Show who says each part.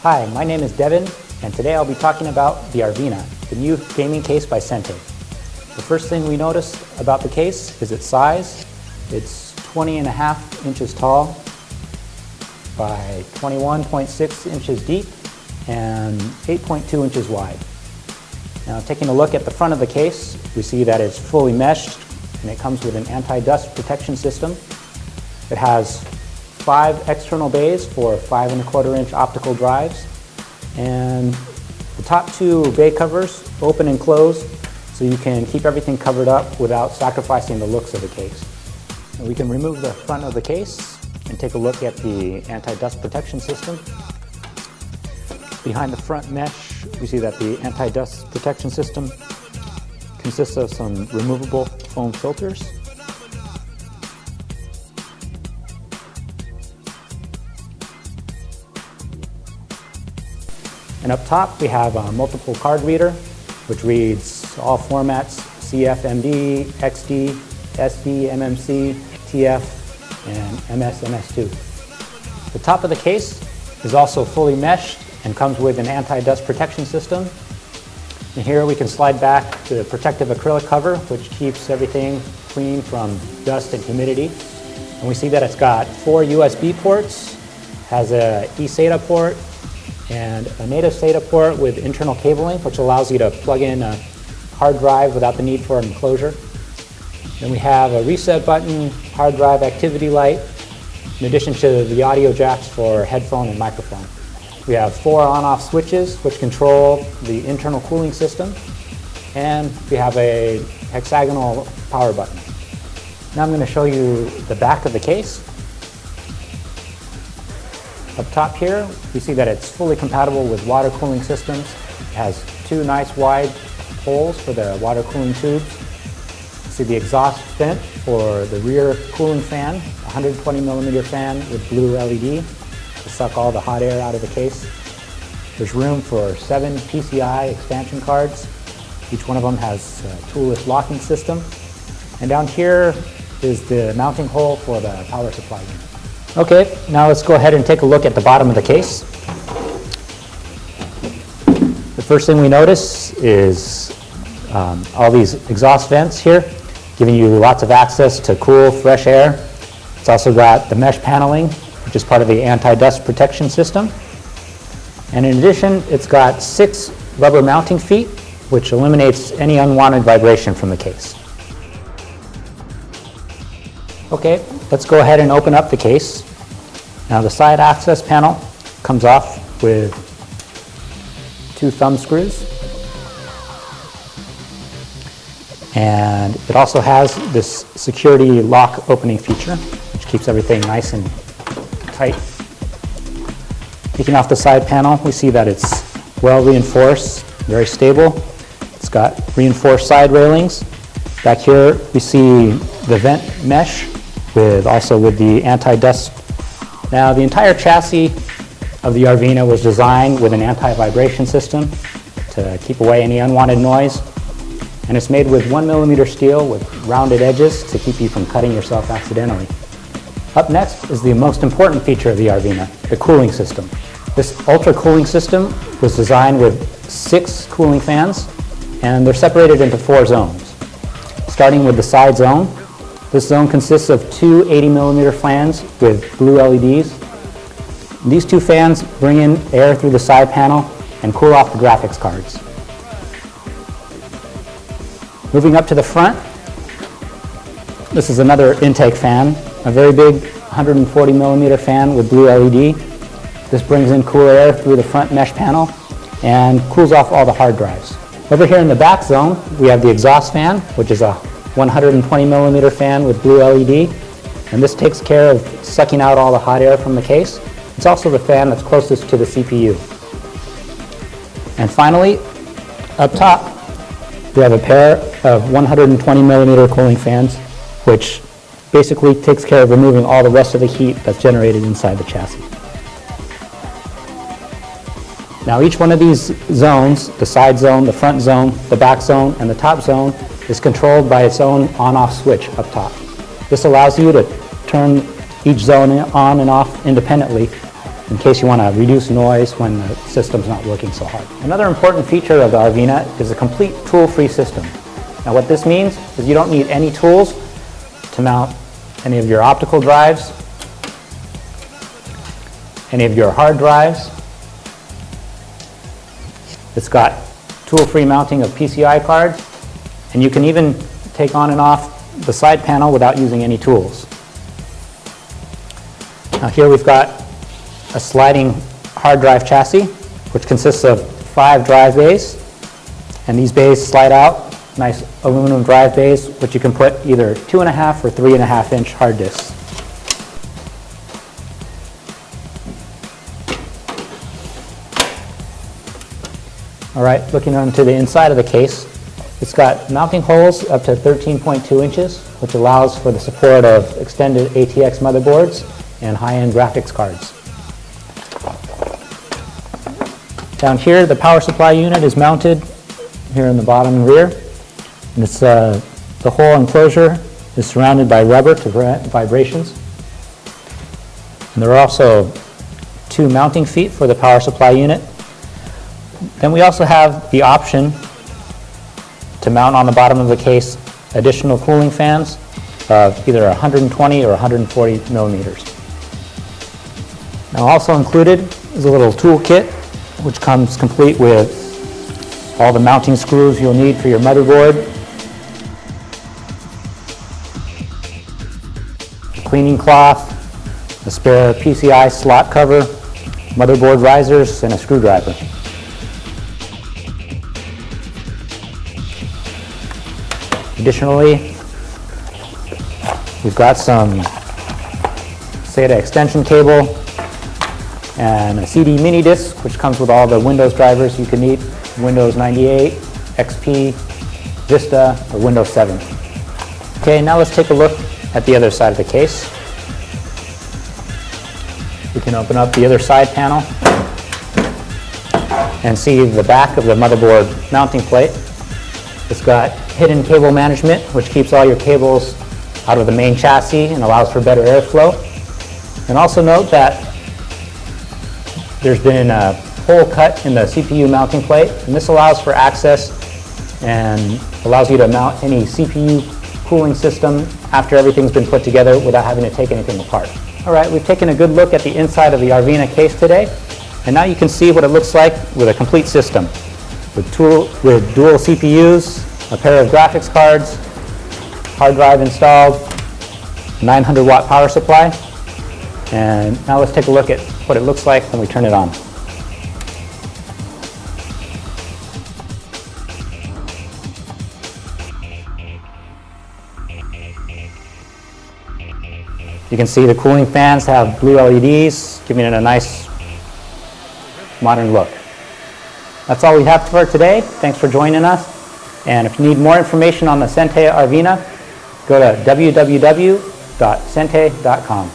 Speaker 1: Hi, my name is Devin, and today I'll be talking about the Arvina, the new gaming case by Sentey. The first thing we notice about the case is its size. It's 20.5 inches tall by 21.6 inches deep and 8.2 inches wide. Now, taking a look at the front of the case, we see that it's fully meshed and it comes with an anti-dust protection system. It has 5 external bays for 5¼ inch optical drives, and the top 2 bay covers open and close so you can keep everything covered up without sacrificing the looks of the case. And we can remove the front of the case and take a look at the anti-dust protection system. Behind the front mesh, we see that the anti-dust protection system consists of some removable foam filters. And up top, we have a multiple card reader, which reads all formats: CF, MD, XD, SD, MMC, TF, and MS, MS2. The top of the case is also fully meshed and comes with an anti-dust protection system. And here we can slide back the protective acrylic cover, which keeps everything clean from dust and humidity. And we see that it's got 4 USB ports, has a eSATA port, and a native SATA port with internal cabling, which allows you to plug in a hard drive without the need for an enclosure. Then we have a reset button, hard drive activity light, in addition to the audio jacks for headphone and microphone. We have 4 on-off switches which control the internal cooling system, and we have a hexagonal power button. Now I'm going to show you the back of the case. Up top here, we see that it's fully compatible with water cooling systems. It has 2 nice wide holes for the water cooling tubes. You see the exhaust vent for the rear cooling fan, 120mm fan with blue LED to suck all the hot air out of the case. There's room for 7 PCI expansion cards. Each one of them has a toolless locking system. And down here is the mounting hole for the power supply unit. Okay, now let's go ahead and take a look at the bottom of the case. The first thing we notice is all these exhaust vents here, giving you lots of access to cool, fresh air. It's also got the mesh paneling, which is part of the anti-dust protection system. And in addition, it's got 6 rubber mounting feet, which eliminates any unwanted vibration from the case. Okay, let's go ahead and open up the case. Now the side access panel comes off with 2 thumb screws. And it also has this security lock opening feature, which keeps everything nice and tight. Taking off the side panel, we see that it's well reinforced, very stable. It's got reinforced side railings. Back here, we see the vent mesh also with the anti-dust. Now, the entire chassis of the Arvina was designed with an anti-vibration system to keep away any unwanted noise. And it's made with 1mm steel with rounded edges to keep you from cutting yourself accidentally. Up next is the most important feature of the Arvina, the cooling system. This ultra cooling system was designed with 6 cooling fans, and they're separated into 4 zones. Starting with the side zone, this zone consists of 2 80mm fans with blue LEDs. These 2 fans bring in air through the side panel and cool off the graphics cards. Moving up to the front, this is another intake fan, a very big 140mm fan with blue LED. This brings in cool air through the front mesh panel and cools off all the hard drives. Over here in the back zone, we have the exhaust fan, which is a 120mm fan with blue LED, and this takes care of sucking out all the hot air from the case. It's also the fan that's closest to the CPU. And finally, up top, we have a pair of 120mm cooling fans, which basically takes care of removing all the rest of the heat that's generated inside the chassis. Now each one of these zones, the side zone, the front zone, the back zone, and the top zone, is controlled by its own on-off switch up top. This allows you to turn each zone on and off independently in case you want to reduce noise when the system's not working so hard. Another important feature of the Arvina is a complete tool-free system. Now what this means is you don't need any tools to mount any of your optical drives, any of your hard drives. It's got tool-free mounting of PCI cards, and you can even take on and off the side panel without using any tools. Now here we've got a sliding hard drive chassis, which consists of 5 drive bays, and these bays slide out, nice aluminum drive bays, which you can put either 2.5 or 3.5 inch hard disks. All right, looking onto the inside of the case, it's got mounting holes up to 13.2 inches, which allows for the support of extended ATX motherboards and high-end graphics cards. Down here, the power supply unit is mounted here in the bottom and rear. And it's, the whole enclosure is surrounded by rubber to prevent vibrations. And there are also 2 mounting feet for the power supply unit. Then we also have the option to mount on the bottom of the case additional cooling fans of either 120 or 140 millimeters. Now also included is a little tool kit, which comes complete with all the mounting screws you'll need for your motherboard, a cleaning cloth, a spare PCI slot cover, motherboard risers, and a screwdriver. Additionally, we've got some SATA extension cable and a CD mini disc, which comes with all the Windows drivers you can need: Windows 98, XP, Vista, or Windows 7. Okay, now let's take a look at the other side of the case. We can open up the other side panel and see the back of the motherboard mounting plate. It's got hidden cable management, which keeps all your cables out of the main chassis and allows for better airflow. And also note that there's been a hole cut in the CPU mounting plate, and this allows for access and allows you to mount any CPU cooling system after everything's been put together without having to take anything apart. All right, we've taken a good look at the inside of the Arvina case today, and now you can see what it looks like with a complete system. With dual CPUs, a pair of graphics cards, hard drive installed, 900 watt power supply. And now let's take a look at what it looks like when we turn it on. You can see the cooling fans have blue LEDs, giving it a nice modern look. That's all we have for today. Thanks for joining us. And if you need more information on the Sentey Arvina, go to www.sentey.com.